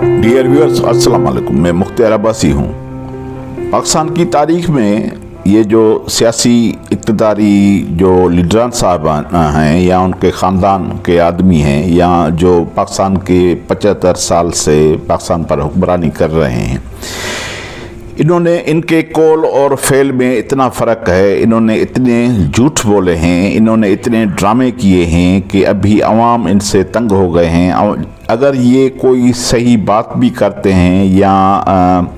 Dear viewers, अस्सलाम वालेकुम। मैं मुख्तार अब्बासी हूँ। पाकिस्तान की तारीख में ये जो सियासी इक़्तिदारी जो लीडरान साहबान हैं या उनके ख़ानदान के आदमी हैं या जो पाकिस्तान के 75 साल से पाकिस्तान पर हुक्मरानी कर रहे हैं, इन्होंने इनके कौल और फ़ेल में इतना फ़र्क है। इन्होंने इतने झूठ बोले हैं, इन्होंने इतने ड्रामे किए हैं कि अभी अवाम इनसे तंग हो गए हैं। अगर ये कोई सही बात भी करते हैं या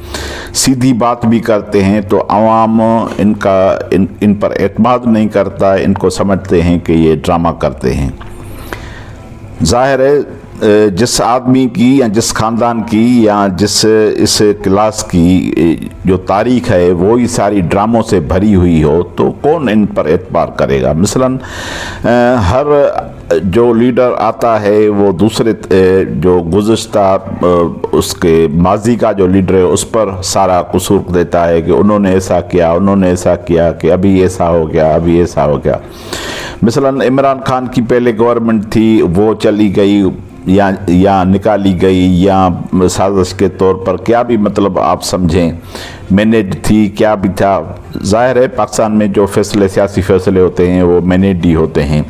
सीधी बात भी करते हैं तो अवाम इन पर एतमाद नहीं करता, इनको समझते हैं कि ये ड्रामा करते हैं। ज़ाहिर है जिस आदमी की या जिस ख़ानदान की या जिस इस क्लास की जो तारीख़ है वो ही सारी ड्रामों से भरी हुई हो तो कौन इन पर एतबार करेगा। मसलन हर जो लीडर आता है वो दूसरे जो गुज़श्ता उसके माजी का जो लीडर है उस पर सारा कसूर देता है कि उन्होंने ऐसा किया, उन्होंने ऐसा किया, कि अभी ऐसा हो गया, अभी ऐसा हो गया। मसलन इमरान खान की पहले गवर्नमेंट थी, वो चली गई या निकाली गई या साजिश के तौर पर क्या भी मतलब आप समझें, मैनेज थी, क्या भी था। ज़ाहिर है पाकिस्तान में जो फैसले सियासी फैसले होते हैं वो मैनेज ही होते हैं,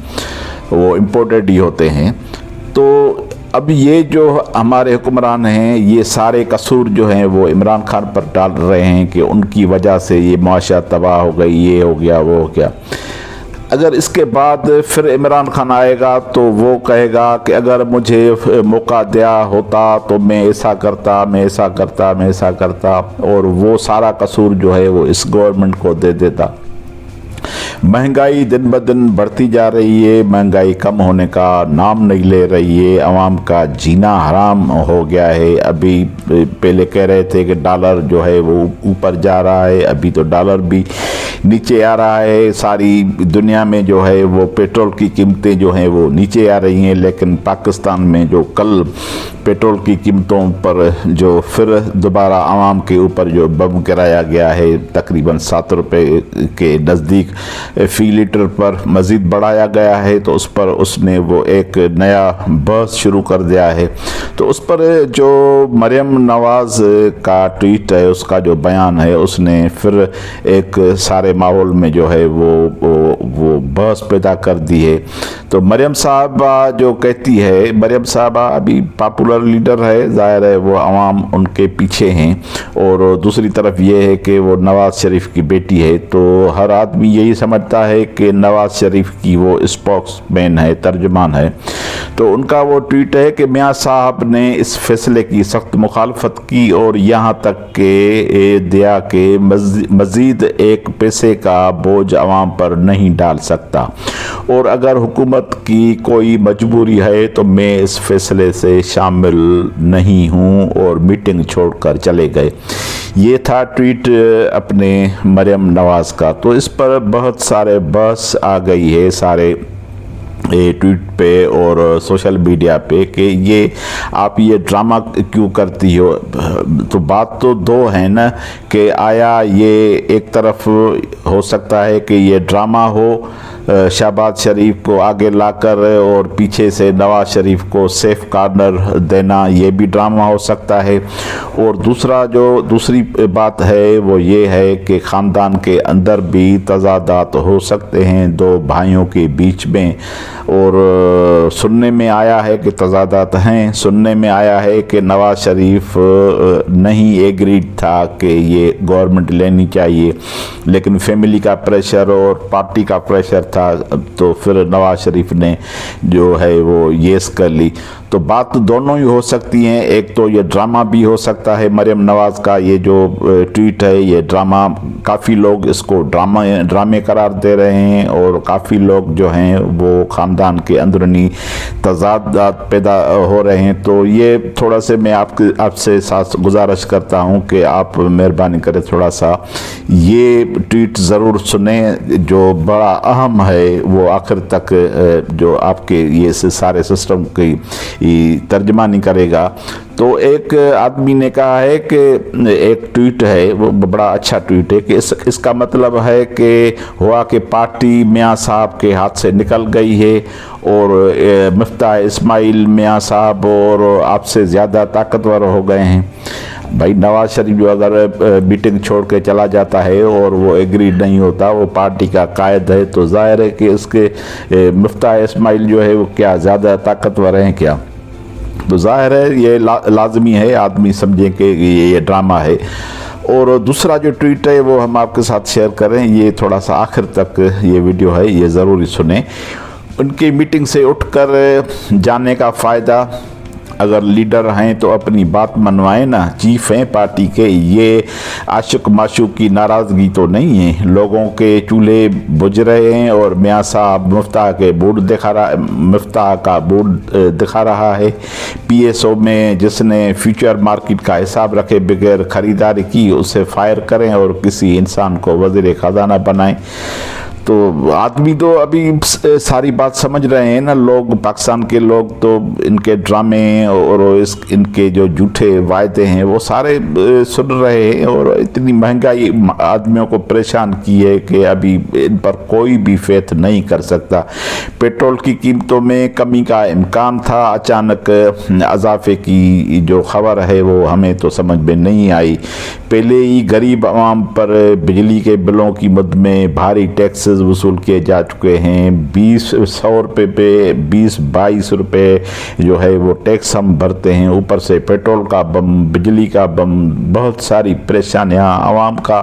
वो इम्पोर्टेड ही होते हैं। तो अब ये जो हमारे हुक्मरान हैं ये सारे कसूर जो हैं वो इमरान खान पर डाल रहे हैं कि उनकी वजह से ये माशा तबाह हो गई, ये हो गया, वो हो गया। अगर इसके बाद फिर इमरान खान आएगा तो वो कहेगा कि अगर मुझे मौका दिया होता तो मैं ऐसा करता, मैं ऐसा करता, मैं ऐसा करता, और वो सारा कसूर जो है वो इस गवर्नमेंट को दे देता। महंगाई दिन ब दिन बढ़ती जा रही है, महंगाई कम होने का नाम नहीं ले रही है, आवाम का जीना हराम हो गया है। अभी पहले कह रहे थे कि डॉलर जो है वो ऊपर जा रहा है, अभी तो डॉलर भी नीचे आ रहा है। सारी दुनिया में जो है वो पेट्रोल की कीमतें जो हैं वो नीचे आ रही हैं, लेकिन पाकिस्तान में जो कल पेट्रोल की कीमतों पर जो फिर दोबारा आवाम के ऊपर जो बम गिराया गया है तकरीबन 7 रुपये के नज़दीक फ़ी लीटर पर मज़ीद बढ़ाया गया है, तो उस पर उसने वो एक नया बहस शुरू कर दिया है। तो उस पर जो मरियम नवाज़ का ट्वीट है, उसका जो बयान है, उसने फिर एक सारे माहौल में जो है वो बहस पैदा कर दी है। तो मरियम साहबा जो कहती है, मरियम साहबा अभी पॉपुलर लीडर है, ज़ाहिर है वो अवाम उनके पीछे हैं, और दूसरी तरफ ये है कि वो नवाज़ शरीफ की बेटी है, तो हर आदमी यही समझता है कि नवाज़ शरीफ की वो स्पोक्समैन है, तर्जुमान है। तो उनका वो ट्वीट है कि मियाँ साहब ने इस फैसले की सख्त मुखालफत की और यहाँ तक के दिया कि मज़ीद एक पैसे का बोझ आवाम पर नहीं डाल सकता, और अगर हुकूमत की कोई मजबूरी है तो मैं इस फैसले से शामिल नहीं हूँ, और मीटिंग छोड़कर चले गए। ये था ट्वीट अपने मरियम नवाज़ का। तो इस पर बहुत सारे बहस आ गई है सारे ट्वीट पे और सोशल मीडिया पे कि ये आप ये ड्रामा क्यों करती हो। तो बात तो दो है ना, कि आया ये एक तरफ हो सकता है कि ये ड्रामा हो, शहबाज शरीफ को आगे लाकर और पीछे से नवाज शरीफ को सेफ कॉर्नर देना, ये भी ड्रामा हो सकता है। और दूसरी बात है वो ये है कि ख़ानदान के अंदर भी तज़ादात हो सकते हैं दो भाइयों के बीच में, और सुनने में आया है कि तज़ादात हैं। सुनने में आया है कि नवाज शरीफ नहीं एग्रीड था कि ये गवर्नमेंट लेनी चाहिए, लेकिन फैमिली का प्रेशर और पार्टी का प्रेशर था, तो फिर नवाज शरीफ ने जो है वो येस कर ली। तो बात दोनों ही हो सकती हैं। एक तो ये ड्रामा भी हो सकता है, मरियम नवाज़ का ये जो ट्वीट है ये ड्रामा, काफ़ी लोग इसको ड्रामे करार दे रहे हैं, और काफ़ी लोग जो हैं वो ख़ानदान के अंदरूनी तज़ादात पैदा हो रहे हैं। तो ये थोड़ा से मैं आपसे गुजारिश करता हूँ कि आप मेहरबानी करें थोड़ा सा ये ट्वीट ज़रूर सुने, जो बड़ा अहम है, वो आखिर तक जो आपके ये सारे सिस्टम की तर्जमानी करेगा। تو ایک آدمی نے کہا ہے کہ ایک ٹویٹ ہے وہ بڑا اچھا ٹویٹ ہے کہ اس کا مطلب ہے کہ ہوا کہ پارٹی میاں صاحب کے ہاتھ سے نکل گئی ہے اور مفتاح اسماعیل میاں صاحب اور آپ سے زیادہ طاقتور ہو گئے ہیں۔ بھائی نواز شریف جو اگر میٹنگ چھوڑ کے چلا جاتا ہے اور وہ ایگری نہیں ہوتا، وہ پارٹی کا قائد ہے، تو ظاہر ہے کہ اس کے مفتاح اسماعیل جو ہے وہ کیا زیادہ طاقتور ہیں کیا؟ تو ظاہر ہے یہ لازمی ہے آدمی سمجھیں کہ یہ ڈرامہ ہے۔ اور دوسرا جو ٹویٹ ہے وہ ہم آپ کے ساتھ شیئر کریں، یہ تھوڑا سا آخر تک یہ ویڈیو ہے، یہ ضروری سنیں۔ ان کی میٹنگ سے اٹھ کر جانے کا فائدہ، اگر لیڈر ہیں تو اپنی بات منوائیں نا، چیف ہیں پارٹی کے، یہ عاشق معشوق کی ناراضگی تو نہیں ہے۔ لوگوں کے چولہے بجھ رہے ہیں اور میاں صاحب مفتاح کا بورڈ دکھا رہا ہے۔ پی ایس او میں جس نے فیوچر مارکیٹ کا حساب رکھے بغیر خریداری کی، اسے فائر کریں اور کسی انسان کو وزیر خزانہ بنائیں۔ تو آدمی تو ابھی ساری بات سمجھ رہے ہیں نا، لوگ پاکستان کے لوگ تو ان کے ڈرامے اور ان کے جو جھوٹے وعدے ہیں وہ سارے سن رہے ہیں، اور اتنی مہنگائی آدمیوں کو پریشان کی ہے کہ ابھی ان پر کوئی بھی فیتھ نہیں کر سکتا۔ پیٹرول کی قیمتوں میں کمی کا امکان تھا، اچانک اضافے کی جو خبر ہے وہ ہمیں تو سمجھ میں نہیں آئی۔ پہلے ہی غریب عوام پر بجلی کے بلوں کی مد میں بھاری ٹیکس وصول کیے جا چکے ہیں۔ 100 روپے پہ 22 روپے جو ہے وہ ٹیکس ہم بھرتے ہیں، اوپر سے پیٹرول کا بم، بجلی کا بم، بہت ساری پریشانیاں۔ عوام کا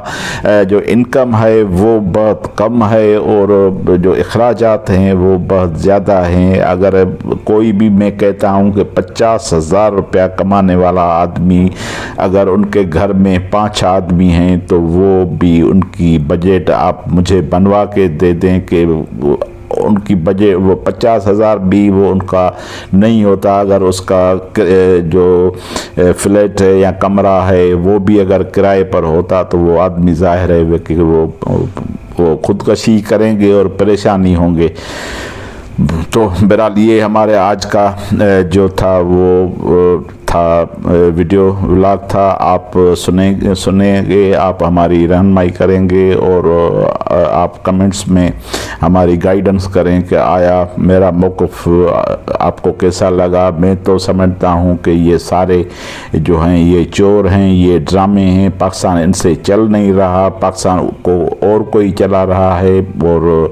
جو انکم ہے وہ بہت کم ہے اور جو اخراجات ہیں وہ بہت زیادہ ہیں۔ اگر کوئی بھی، میں کہتا ہوں کہ 50,000 روپیہ کمانے والا آدمی، اگر ان کے گھر میں 5 آدمی ہیں تو وہ بھی ان کی بجٹ آپ مجھے بنوا کے دے دیں کہ ان کی بجٹ وہ 50,000 بھی وہ ان کا نہیں ہوتا۔ اگر اس کا جو فلیٹ ہے یا کمرہ ہے وہ بھی اگر کرائے پر ہوتا تو وہ آدمی ظاہر ہے کہ وہ خودکشی کریں گے اور پریشانی ہوں گے۔ تو بہرحال یہ ہمارے آج کا جو تھا وہ تھا ویڈیو ولاگ تھا، آپ سنیں گے، آپ ہماری رہنمائی کریں گے اور آپ کمنٹس میں ہماری گائیڈنس کریں کہ آیا میرا موقف آپ کو کیسا لگا۔ میں تو سمجھتا ہوں کہ یہ سارے جو ہیں یہ چور ہیں، یہ ڈرامے ہیں، پاکستان ان سے چل نہیں رہا، پاکستان کو اور کوئی چلا رہا ہے، اور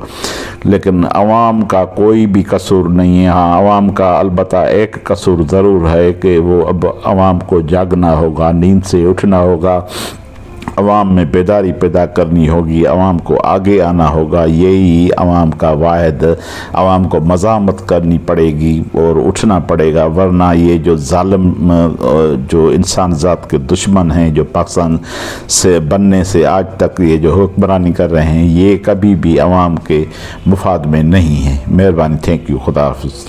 لیکن عوام کا کوئی بھی قصور نہیں ہے۔ ہاں، عوام کا البتہ ایک قصور ضرور ہے کہ وہ اب عوام کو جاگنا ہوگا، نیند سے اٹھنا ہوگا، عوام میں بیداری پیدا کرنی ہوگی، عوام کو آگے آنا ہوگا۔ یہی عوام کا واحد، عوام کو مزاحمت کرنی پڑے گی اور اٹھنا پڑے گا، ورنہ یہ جو ظالم جو انسان ذات کے دشمن ہیں، جو پاکستان سے بننے سے آج تک یہ جو حکمرانی کر رہے ہیں، یہ کبھی بھی عوام کے مفاد میں نہیں ہے۔ مہربانی، تھینک یو، خدا حافظ۔